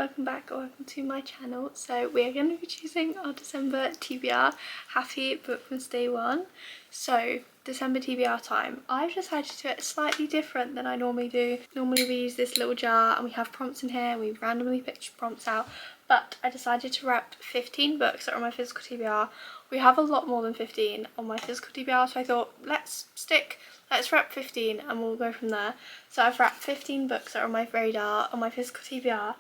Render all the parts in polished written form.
welcome back or welcome to my channel. So we are going to be choosing our December TBR. Happy Bookmas Day 1. So December TBR time. I've decided to do it slightly different than I normally do. Normally we use this little jar and we have prompts in here and we randomly pick prompts out. But I decided to wrap 15 books that are on my physical TBR. We have a lot more than 15 on my physical TBR, so I thought let's wrap 15 and we'll go from there. So I've wrapped 15 books that are on my radar on my physical TBR,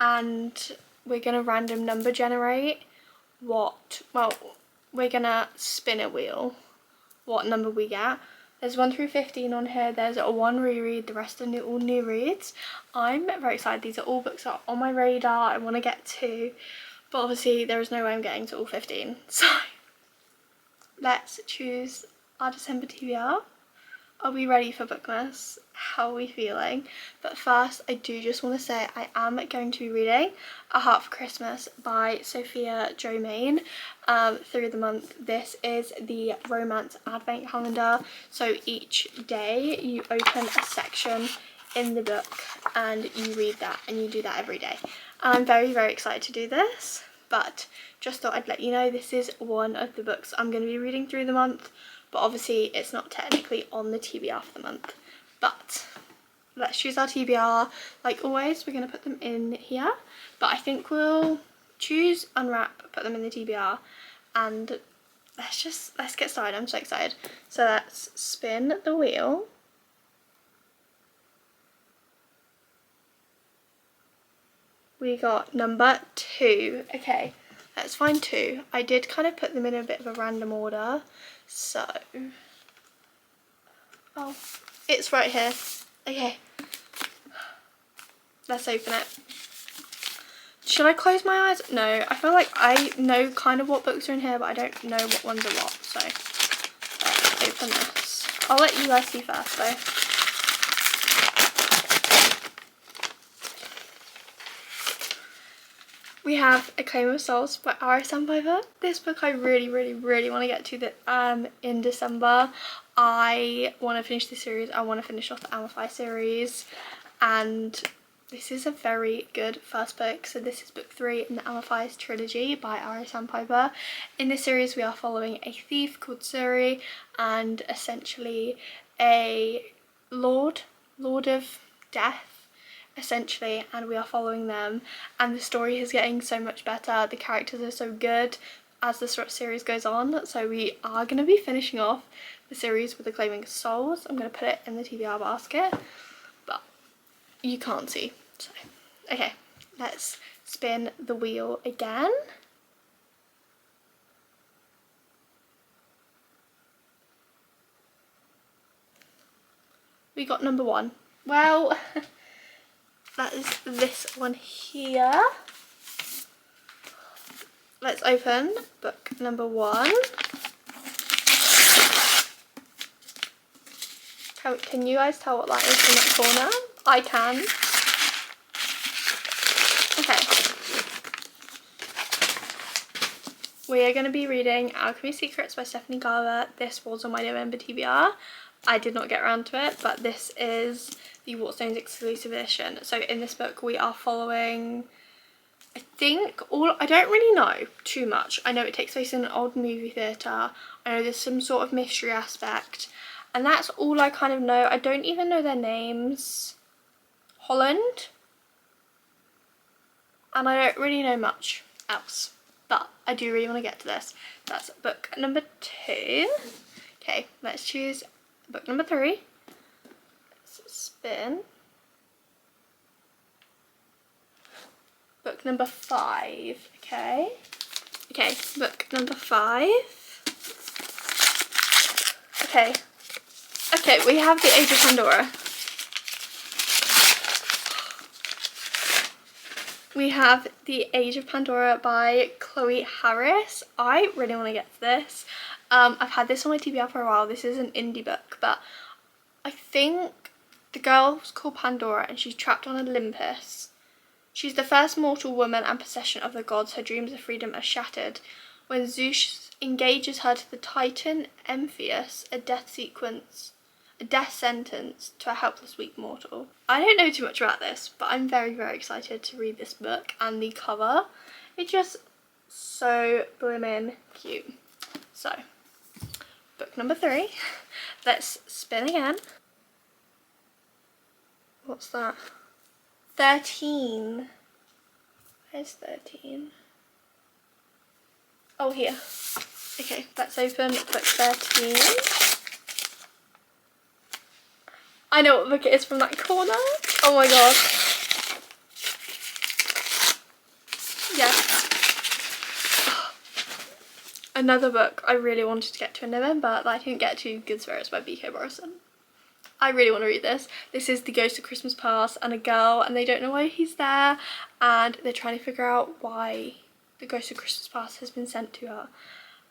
and we're gonna random number generate we're gonna spin a wheel what number we get. There's 1 through 15 on here. There's a 1 reread, the rest are all new reads. I'm very excited. These are all books that are on my radar. I want to get to, but obviously there is no way I'm getting to all 15. So let's choose our December TBR. Are we ready for Bookmas? How are we feeling? But first, I do just want to say I am going to be reading A Heart for Christmas by Sophia Jo Main through the month. This is the romance advent calendar. So each day you open a section in the book and you read that, and you do that every day. I'm very, very excited to do this, but just thought I'd let you know this is one of the books I'm going to be reading through the month. But obviously it's not technically on the TBR for the month. But let's choose our TBR. Like always, we're going to put them in here. But I think we'll choose, unwrap, put them in the TBR. And let's get started. I'm so excited. So let's spin the wheel. We got number 2. Okay, let's find 2. I did kind of put them in a bit of a random order. So, oh, it's right here. Okay, let's open it. Should I close my eyes? No, I feel like I know kind of what books are in here, but I don't know what ones are what. So, let's open this. I'll let you guys see first though. We have A Claim of Souls by R.S.M. Piper. This book I really want to get to in December. I want to finish the series. I want to finish off the Amify series, and this is a very good first book. So this is book 3 in the Amify trilogy by R.S.M. Piper. In this series we are following a thief called Suri and essentially a lord of death, essentially, and we are following them, and the story is getting so much better. The characters are so good as the series goes on, so we are going to be finishing off the series with The Claiming Souls. I'm going to put it in the TBR basket, but you can't see. So okay, let's spin the wheel again. We got number 1. Well, that is this one here. Let's open book number 1. Can you guys tell what that is in that corner? I can. Okay. We are going to be reading Alchemy Secrets by Stephanie Garber. This was on my November TBR. I did not get around to it, but this is the Waterstones exclusive edition. So in this book we are following, I don't really know too much. I know it takes place in an old movie theatre. I know there's some sort of mystery aspect, and that's all I kind of know. I don't even know their names. Holland. And I don't really know much else, but I do really want to get to this. That's book number 2. Okay, let's choose book number 3. Spin. Book number 5. Okay, book number 5. Okay, we have The Age of Pandora. We have The Age of Pandora by Chloe Harris. I really want to get to this. I've had this on my TBR for a while. This is an indie book, but I think the girl's called Pandora and she's trapped on Olympus. She's the first mortal woman and possession of the gods. Her dreams of freedom are shattered when Zeus engages her to the Titan Amphius, a death A death sentence to a helpless weak mortal. I don't know too much about this, but I'm very, very excited to read this book, and the cover, it's just so blimmin' cute. So, book number 3. Let's spin again. What's that? 13. Where's 13? Oh, here. Okay, let's open book 13. I know what book it is from that corner. Oh my god. Yes. Another book I really wanted to get to in November that I didn't get to, Good Spirits by B.K. Morrison. I really want to read this. This is The Ghost of Christmas Past, and a girl, and they don't know why he's there, and they're trying to figure out why the Ghost of Christmas Past has been sent to her.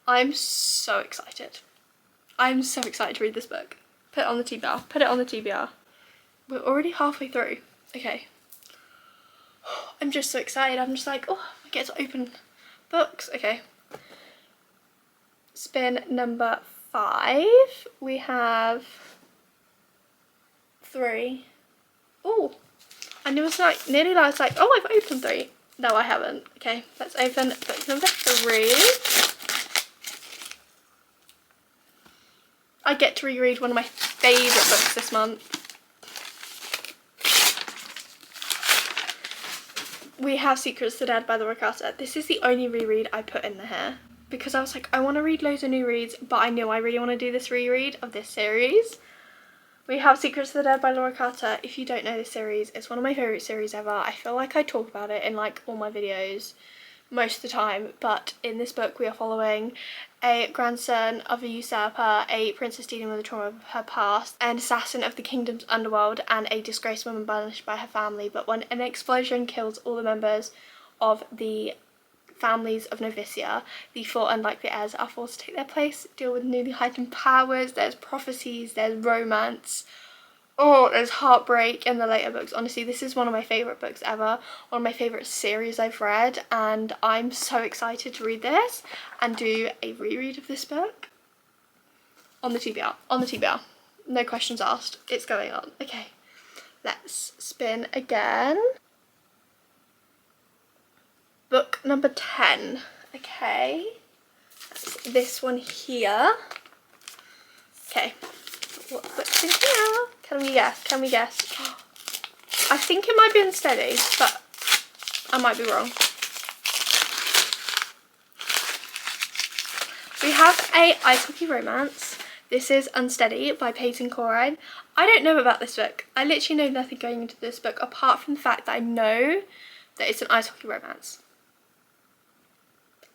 I'm so excited. I'm so excited to read this book. Put it on the TBR. Put it on the TBR. We're already halfway through. Okay. I'm just so excited. I'm just like, oh, I get to open books. Okay. Spin number 5. We have 3. Oh, and it was like nearly like, oh, I've opened 3. No, I haven't. Okay, let's open book number 3. I get to reread one of my favourite books this month. We have Secrets of the Dead by Laura Carter. This is the only reread I put in the here, because I was like, I want to read loads of new reads, but I know I really want to do this reread of this series. We have Secrets of the Dead by Laura Carter. If you don't know this series, it's one of my favourite series ever. I feel like I talk about it in like all my videos most of the time, but in this book we are following a grandson of a usurper, a princess dealing with the trauma of her past, an assassin of the kingdom's underworld, and a disgraced woman banished by her family. But when an explosion kills all the members of the families of Novicia, the 4 unlikely heirs are forced to take their place, deal with newly heightened powers. There's prophecies, there's romance, oh, there's heartbreak in the later books. Honestly, this is one of my favourite books ever, one of my favourite series I've read, and I'm so excited to read this and do a reread of this book. On the TBR, on the TBR. No questions asked, it's going on. Okay, let's spin again. Book number 10. Okay, that's this one here. Okay, what book's in here? Can we guess? Can we guess? I think it might be Unsteady, but I might be wrong. We have a ice hockey romance. This is Unsteady by Peyton Corrine. I don't know about this book. I literally know nothing going into this book apart from the fact that I know that it's an ice hockey romance.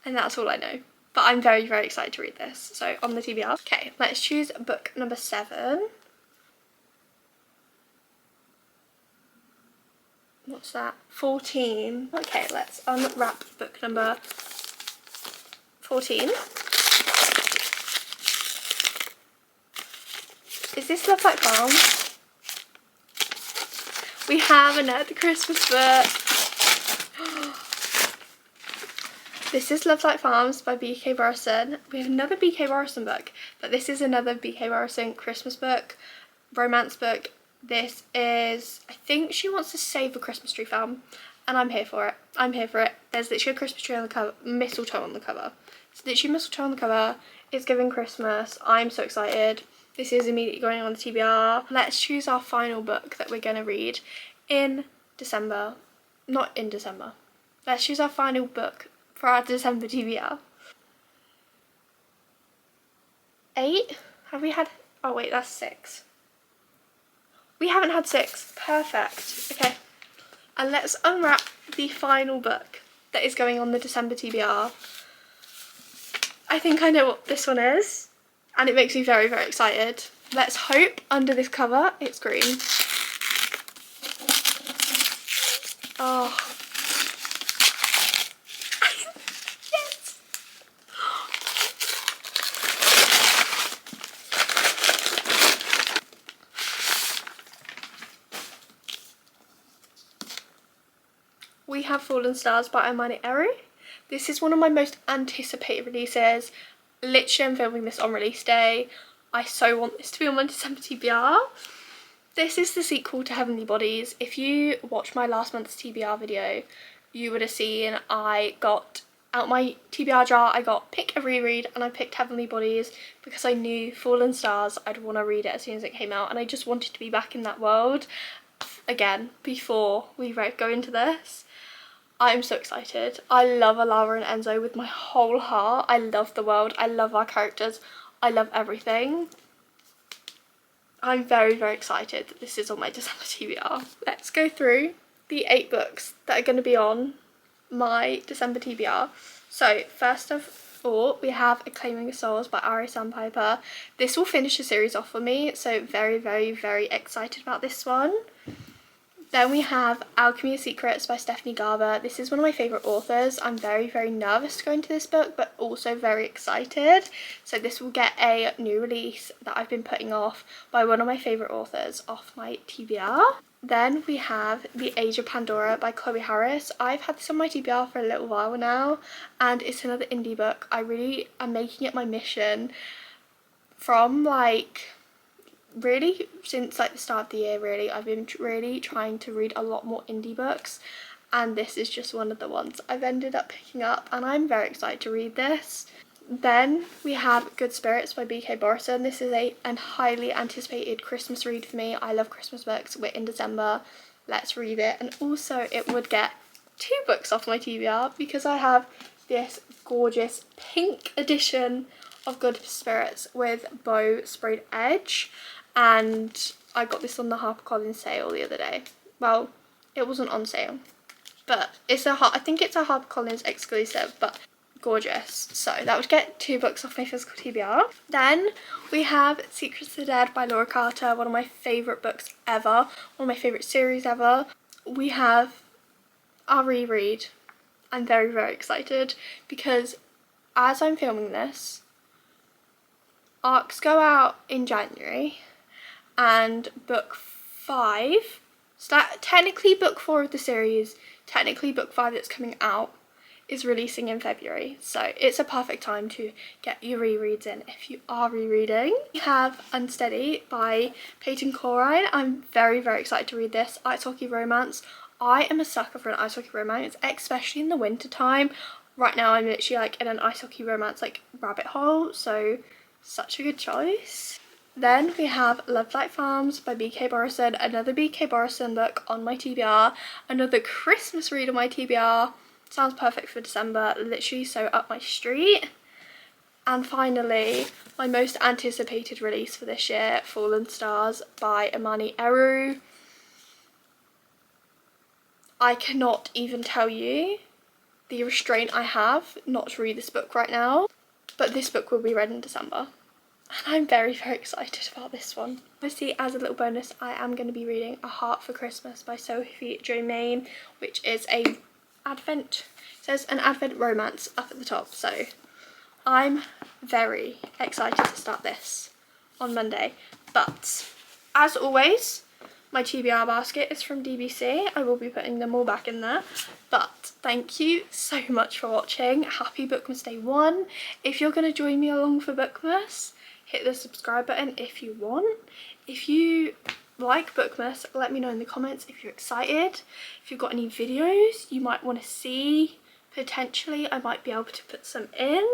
And that's all I know. But I'm very, very excited to read this. So on the TBR. Okay, let's choose book number 7. What's that? 14. Okay, let's unwrap book number 14. Is this Love Like Farms? We have another Christmas book. This is Love Like Farms by B.K. Morrison. We have another B.K. Morrison book, but this is another B.K. Morrison Christmas book, romance book. This is, I think she wants to save a Christmas tree farm, and I'm here for it. I'm here for it. There's literally a Christmas tree on the cover, mistletoe on the cover. It's literally mistletoe on the cover. It's giving Christmas. I'm so excited. This is immediately going on the TBR. Let's choose our final book that we're going to read in December. Not in December. Let's choose our final book for our December TBR. 8? Have we had... Oh wait, that's 6. We haven't had 6. Perfect. Okay. And let's unwrap the final book that is going on the December TBR. I think I know what this one is, and it makes me very, very excited. Let's hope under this cover it's green. Oh. Yes. We have Fallen Stars by Imani Eri. This is one of my most anticipated releases. Literally, I'm filming this on release day. I so want this to be on my December TBR. This is the sequel to Heavenly Bodies. If you watched my last month's TBR video, you would have seen I got out my TBR jar, I got pick a reread, and I picked Heavenly Bodies because I knew Fallen Stars, I'd want to read it as soon as it came out, and I just wanted to be back in that world again before we go into this. I'm so excited. I love Alara and Enzo with my whole heart. I love the world, I love our characters, I love everything. I'm very, very excited that this is on my December TBR. Let's go through the 8 books that are going to be on my December TBR. So first of all, we have A Claiming of Souls by Ari Sandpiper. This will finish the series off for me, so very, very, very excited about this one. Then we have Alchemy of Secrets by Stephanie Garber. This is one of my favourite authors. I'm very, very nervous to go into this book, but also very excited. So this will get a new release that I've been putting off by one of my favourite authors off my TBR. Then we have The Age of Pandora by Chloe Harris. I've had this on my TBR for a little while now, and it's another indie book. I really am making it my mission from really since the start of the year. Really, I've been really trying to read a lot more indie books, and this is just one of the ones I've ended up picking up, and I'm very excited to read this. Then we have Good Spirits by B.K. Borison. This is a highly anticipated Christmas read for me. I love Christmas books. We're in December, let's read it. And also it would get 2 books off my TBR because I have this gorgeous pink edition of Good Spirits with bow sprayed edge, and I got this on the HarperCollins sale the other day. Well, it wasn't on sale, but I think it's a HarperCollins exclusive, but gorgeous. So that would get 2 books off my physical TBR. Then we have Secrets of the Dead by Laura Carter, one of my favourite books ever, one of my favourite series ever. We have our reread. I'm very, very excited because as I'm filming this, ARCs go out in January, and book 5, technically book 4 of the series, technically book 5 that's coming out, is releasing in February. So it's a perfect time to get your rereads in if you are rereading. We have Unsteady by Peyton Corrine. I'm very, very excited to read this. Ice hockey romance. I am a sucker for an ice hockey romance, especially in the winter time. Right now I'm literally in an ice hockey romance rabbit hole, so such a good choice. Then we have Love Like Farms by B.K. Borison, another B.K. Borison book on my TBR, another Christmas read on my TBR. Sounds perfect for December, literally so up my street. And finally, my most anticipated release for this year, Fallen Stars by Imani Eru. I cannot even tell you the restraint I have not to read this book right now, but this book will be read in December. And I'm very, very excited about this one. Obviously, as a little bonus, I am going to be reading A Heart for Christmas by Sophie Jo Main, which is it says an Advent romance up at the top. So I'm very excited to start this on Monday. But as always, my TBR basket is from DBC. I will be putting them all back in there. But thank you so much for watching. Happy Bookmas Day 1. If you're going to join me along for Bookmas, hit the subscribe button if you want. If you like Bookmas, let me know in the comments if you're excited. If you've got any videos you might want to see, potentially I might be able to put some in.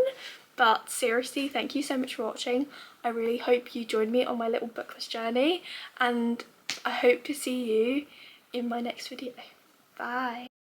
But seriously, thank you so much for watching. I really hope you join me on my little Bookmas journey, and I hope to see you in my next video. Bye.